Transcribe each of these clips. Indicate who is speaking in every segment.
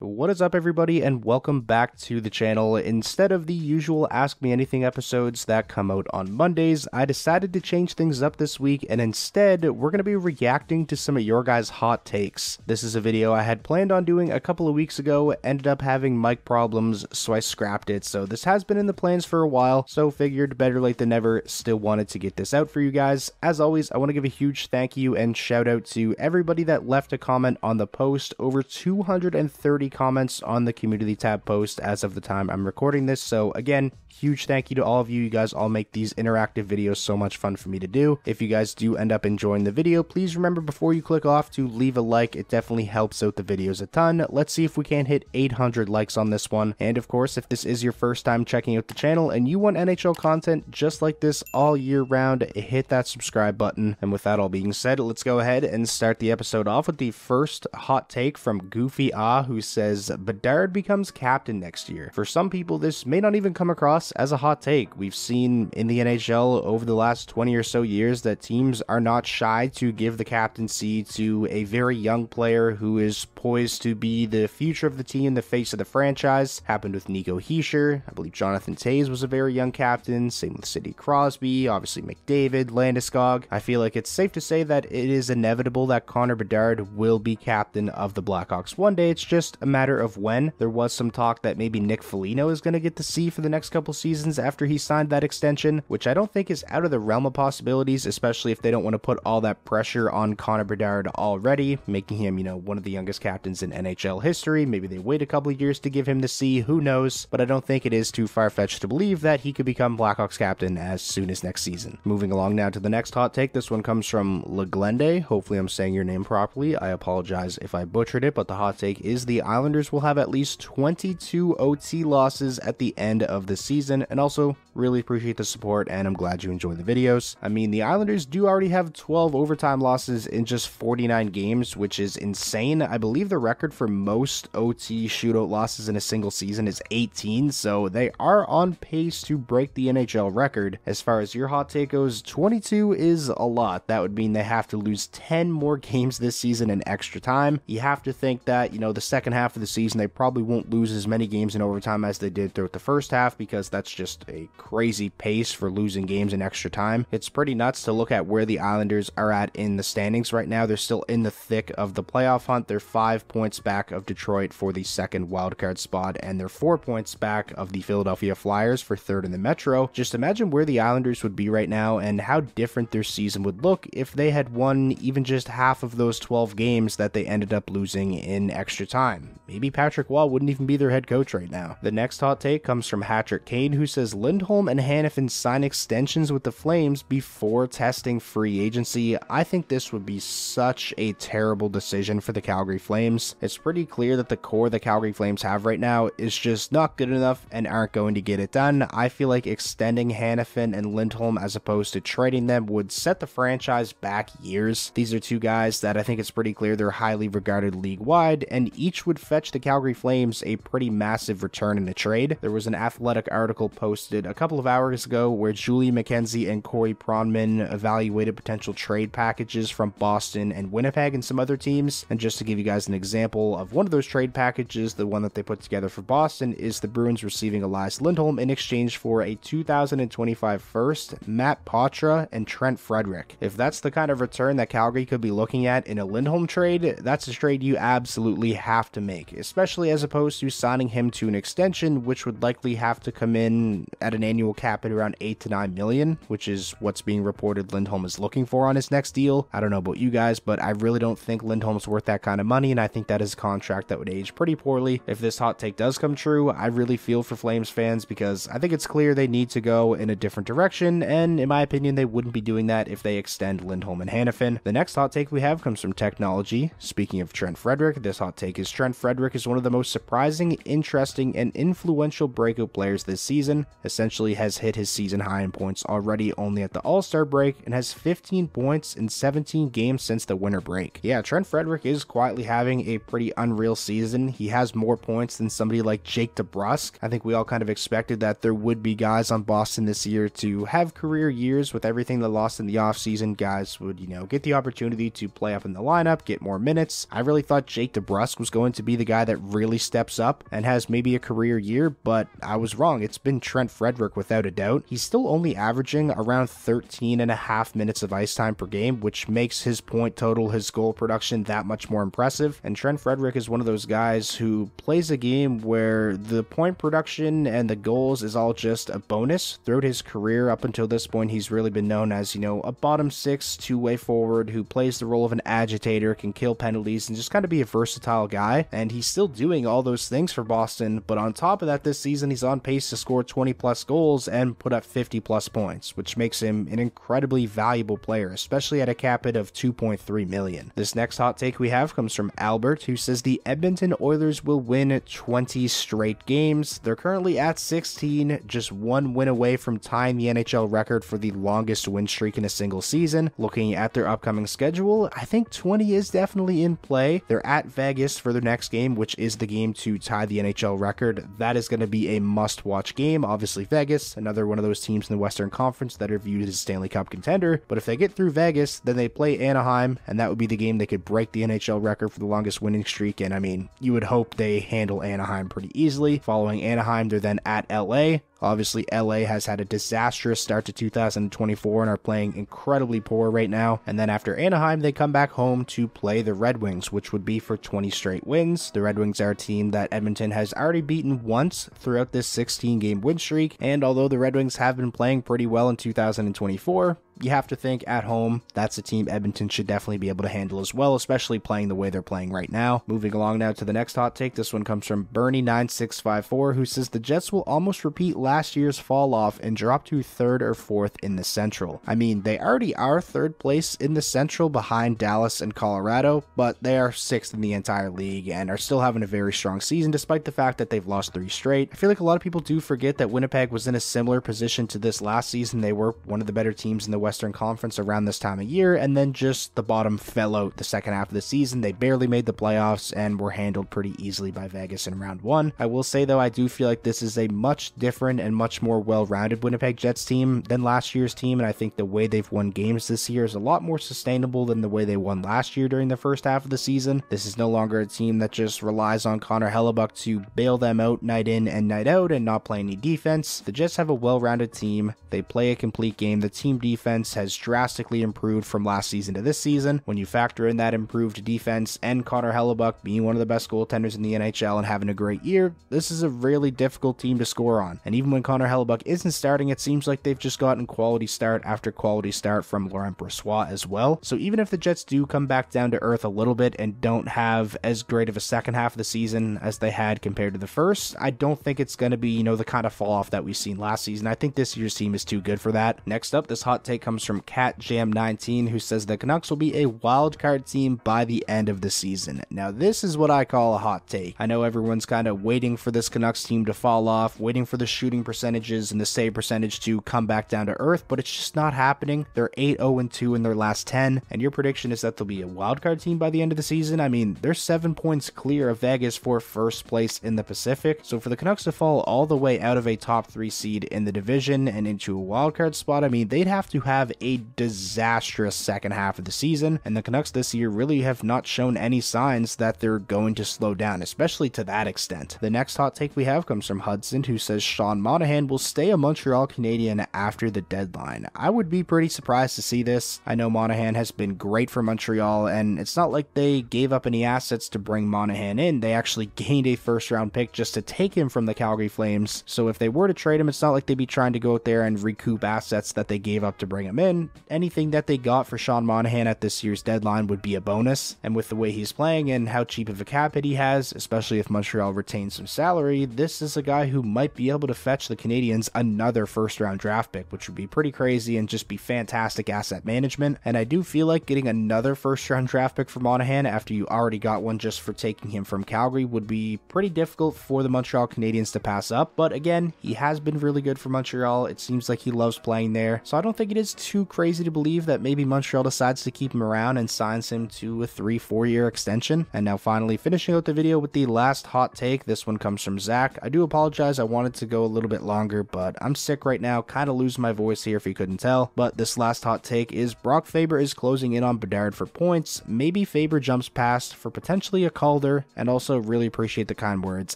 Speaker 1: What is up, everybody, and welcome back to the channel. Instead of the usual Ask Me Anything episodes that come out on Mondays, I decided to change things up this week, and instead, we're going to be reacting to some of your guys' hot takes. This is a video I had planned on doing a couple of weeks ago, ended up having mic problems, so I scrapped it. So this has been in the plans for a while, so figured better late than never, still wanted to get this out for you guys. As always, I want to give a huge thank you and shout out to everybody that left a comment on the post. Over 230 comments on the community tab post as of the time I'm recording this. So again, huge thank you to all of you. You guys all make these interactive videos so much fun for me to do. If you guys do end up enjoying the video, please remember before you click off to leave a like. It definitely helps out the videos a ton. Let's see if we can hit 800 likes on this one. And of course, if this is your first time checking out the channel and you want NHL content just like this all year round, hit that subscribe button. And with that all being said, let's go ahead and start the episode off with the first hot take from Goofy who says Bedard becomes captain next year. For some people, this may not even come across as a hot take. We've seen in the NHL over the last 20 or so years that teams are not shy to give the captaincy to a very young player who is poised to be the future of the team, the face of the franchise. Happened with Nico Hischier. I believe Jonathan Toews was a very young captain. Same with Sidney Crosby, obviously McDavid, Landeskog. I feel like it's safe to say that it is inevitable that Connor Bedard will be captain of the Blackhawks one day. It's just a matter of when. There was some talk that maybe Nick Foligno is going to get the C for the next couple seasons after he signed that extension, which I don't think is out of the realm of possibilities, especially if they don't want to put all that pressure on Connor Bedard already, making him, one of the youngest captains in NHL history. Maybe they wait a couple of years to give him the C, who knows, but I don't think it is too far-fetched to believe that he could become Blackhawks captain as soon as next season. Moving along now to the next hot take. This one comes from Leglende. Hopefully I'm saying your name properly. I apologize if I butchered it, but the hot take is the Islanders will have at least 22 OT losses at the end of the season, and also really appreciate the support, and I'm glad you enjoy the videos. I mean, the Islanders do already have 12 overtime losses in just 49 games, which is insane. I believe the record for most OT shootout losses in a single season is 18, so they are on pace to break the NHL record. As far as your hot take goes, 22 is a lot. That would mean they have to lose 10 more games this season in extra time. You have to think that, the second half of the season, they probably won't lose as many games in overtime as they did throughout the first half, because that's just a crazy pace for losing games in extra time. It's pretty nuts to look at where the Islanders are at in the standings right now. They're still in the thick of the playoff hunt. They're 5 points back of Detroit for the second wildcard spot, and they're 4 points back of the Philadelphia Flyers for third in the Metro. Just imagine where the Islanders would be right now and how different their season would look if they had won even just half of those 12 games that they ended up losing in extra time. Maybe Patrick Waugh wouldn't even be their head coach right now. The next hot take comes from Patrick Kane, who says Lindholm and Hanifin sign extensions with the Flames before testing free agency. I think this would be such a terrible decision for the Calgary Flames. It's pretty clear that the core the Calgary Flames have right now is just not good enough and aren't going to get it done. I feel like extending Hanifin and Lindholm as opposed to trading them would set the franchise back years. These are two guys that I think it's pretty clear they're highly regarded league-wide, and each would fetch the Calgary Flames a pretty massive return in a trade. There was an Athletic article posted a couple of hours ago where Julie McKenzie and Corey Pronman evaluated potential trade packages from Boston and Winnipeg and some other teams. And just to give you guys an example of one of those trade packages, the one that they put together for Boston is the Bruins receiving Elias Lindholm in exchange for a 2025 first, Matt Poitras, and Trent Frederick. If that's the kind of return that Calgary could be looking at in a Lindholm trade, that's a trade you absolutely have to make, especially as opposed to signing him to an extension, which would likely have to come in at an annual cap at around 8 to 9 million, which is what's being reported Lindholm is looking for on his next deal. I don't know about you guys, but I really don't think Lindholm's worth that kind of money, and I think that is a contract that would age pretty poorly. If this hot take does come true, I really feel for Flames fans, because I think it's clear they need to go in a different direction, and in my opinion, they wouldn't be doing that if they extend Lindholm and Hanifin. The next hot take we have comes from Technology. Speaking of Trent Frederick, this hot take is Trent Frederick is one of the most surprising, interesting, and influential breakout players this season. Essentially, actually has hit his season high in points already only at the All-Star break and has 15 points in 17 games since the winter break. Yeah, Trent Frederic is quietly having a pretty unreal season. He has more points than somebody like Jake DeBrusk. I think we all kind of expected that there would be guys on Boston this year to have career years with everything they lost in the offseason. Guys would, get the opportunity to play up in the lineup, get more minutes. I really thought Jake DeBrusk was going to be the guy that really steps up and has maybe a career year, but I was wrong. It's been Trent Frederic without a doubt. He's still only averaging around 13.5 minutes of ice time per game, which makes his point total, his goal production that much more impressive. And Trent Frederic is one of those guys who plays a game where the point production and the goals is all just a bonus. Throughout his career up until this point, he's really been known as, a bottom six two-way forward who plays the role of an agitator, can kill penalties, and just kind of be a versatile guy. And he's still doing all those things for Boston, but on top of that, this season he's on pace to score 20 plus goals and put up 50 plus points, which makes him an incredibly valuable player, especially at a cap hit of $2.3 million. This next hot take we have comes from Albert, who says the Edmonton Oilers will win 20 straight games. They're currently at 16, just one win away from tying the NHL record for the longest win streak in a single season. Looking at their upcoming schedule, I think 20 is definitely in play. They're at Vegas for their next game, which is the game to tie the NHL record. That is going to be a must-watch game. Obviously, Vegas, another one of those teams in the Western Conference that are viewed as a Stanley Cup contender. But if they get through Vegas, then they play Anaheim, and that would be the game they could break the NHL record for the longest winning streak. And I mean, you would hope they handle Anaheim pretty easily. Following Anaheim, they're then at LA. Obviously, LA has had a disastrous start to 2024 and are playing incredibly poor right now. And then after Anaheim, they come back home to play the Red Wings, which would be for 20 straight wins. The Red Wings are a team that Edmonton has already beaten once throughout this 16-game win streak. And although the Red Wings have been playing pretty well in 2024, you have to think at home, that's a team Edmonton should definitely be able to handle as well, especially playing the way they're playing right now. Moving along now to the next hot take. This one comes from Bernie9654, who says the Jets will almost repeat last year's fall off and drop to 3rd or 4th in the Central. I mean, they already are 3rd place in the Central behind Dallas and Colorado, but they are 6th in the entire league and are still having a very strong season despite the fact that they've lost 3 straight. I feel like a lot of people do forget that Winnipeg was in a similar position to this last season. They were one of the better teams in the Western Conference around this time of year, and then just the bottom fell out the second half of the season. They barely made the playoffs and were handled pretty easily by Vegas in round 1. I will say though, I do feel like this is a much different and much more well-rounded Winnipeg Jets team than last year's team, and I think the way they've won games this year is a lot more sustainable than the way they won last year during the first half of the season. This is no longer a team that just relies on Connor Hellebuck to bail them out night in and night out and not play any defense. The Jets have a well-rounded team. They play a complete game. The team defense has drastically improved from last season to this season. When you factor in that improved defense and Connor Hellebuck being one of the best goaltenders in the NHL and having a great year, this is a really difficult team to score on. And even when Connor Hellebuck isn't starting, it seems like they've just gotten quality start after quality start from Laurent Brossoit as well. So even if the Jets do come back down to earth a little bit and don't have as great of a second half of the season as they had compared to the first, I don't think it's going to be, the kind of fall off that we've seen last season. I think this year's team is too good for that. Next up, this hot take comes from CatJam19, who says the Canucks will be a wild card team by the end of the season. Now, this is what I call a hot take. I know everyone's kind of waiting for this Canucks team to fall off, waiting for the shooting percentages and the save percentage to come back down to earth, but it's just not happening. They're 8-0-2 in their last 10, and your prediction is that they'll be a wild card team by the end of the season. I mean, they're 7 points clear of Vegas for first place in the Pacific, so for the Canucks to fall all the way out of a top 3 seed in the division and into a wild card spot, I mean, they'd have to have a disastrous second half of the season, and the Canucks this year really have not shown any signs that they're going to slow down, especially to that extent. The next hot take we have comes from Hudson, who says Sean Monahan will stay a Montreal Canadian after the deadline. I would be pretty surprised to see this. I know Monahan has been great for Montreal, and it's not like they gave up any assets to bring Monahan in. They actually gained a first-round pick just to take him from the Calgary Flames, so if they were to trade him, it's not like they'd be trying to go out there and recoup assets that they gave up to bring bring him in. Anything that they got for Sean Monahan at this year's deadline would be a bonus, and with the way he's playing and how cheap of a cap hit he has, especially if Montreal retains some salary, this is a guy who might be able to fetch the Canadiens another first-round draft pick, which would be pretty crazy and just be fantastic asset management. And I do feel like getting another first-round draft pick for Monahan after you already got one just for taking him from Calgary would be pretty difficult for the Montreal Canadiens to pass up. But again, he has been really good for Montreal. It seems like he loves playing there, so I don't think it is too crazy to believe that maybe Montreal decides to keep him around and signs him to a 3-4 year extension. And now finally finishing out the video with the last hot take. This one comes from Zach. I do apologize, I wanted to go a little bit longer, but I'm sick right now, kind of losing my voice here if you couldn't tell. But this last hot take is Brock Faber is closing in on Bedard for points. Maybe Faber jumps past for potentially a Calder, and also really appreciate the kind words,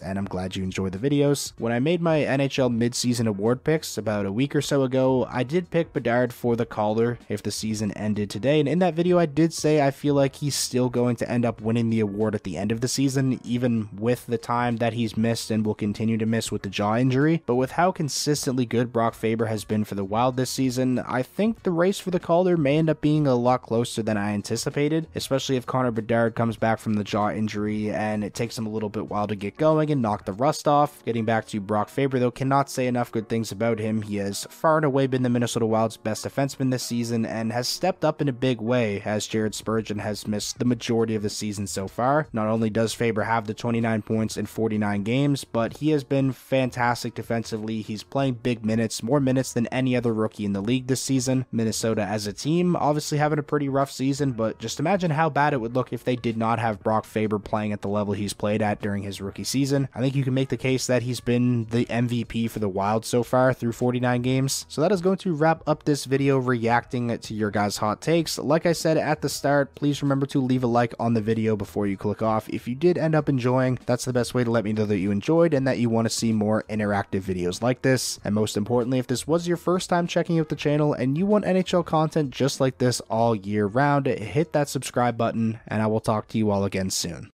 Speaker 1: and I'm glad you enjoy the videos. When I made my NHL mid-season award picks about a week or so ago, I did pick Bedard for the Calder if the season ended today, and in that video I did say I feel like he's still going to end up winning the award at the end of the season, even with the time that he's missed and will continue to miss with the jaw injury. But with how consistently good Brock Faber has been for the Wild this season, I think the race for the Calder may end up being a lot closer than I anticipated, especially if Connor Bedard comes back from the jaw injury and it takes him a little bit while to get going and knock the rust off. Getting back to Brock Faber though, cannot say enough good things about him. He has far and away been the Minnesota Wild's best defenseman this season and has stepped up in a big way, as Jared Spurgeon has missed the majority of the season so far. Not only does Faber have the 29 points in 49 games, but he has been fantastic defensively. He's playing big minutes, more minutes than any other rookie in the league this season. Minnesota as a team obviously having a pretty rough season, but just imagine how bad it would look if they did not have Brock Faber playing at the level he's played at during his rookie season. I think you can make the case that he's been the MVP for the Wild so far through 49 games. So that is going to wrap up this video reacting to your guys' hot takes. Like I said at the start, please remember to leave a like on the video before you click off. If you did end up enjoying, that's the best way to let me know that you enjoyed and that you want to see more interactive videos like this. And most importantly, if this was your first time checking out the channel and you want NHL content just like this all year round, hit that subscribe button, and I will talk to you all again soon.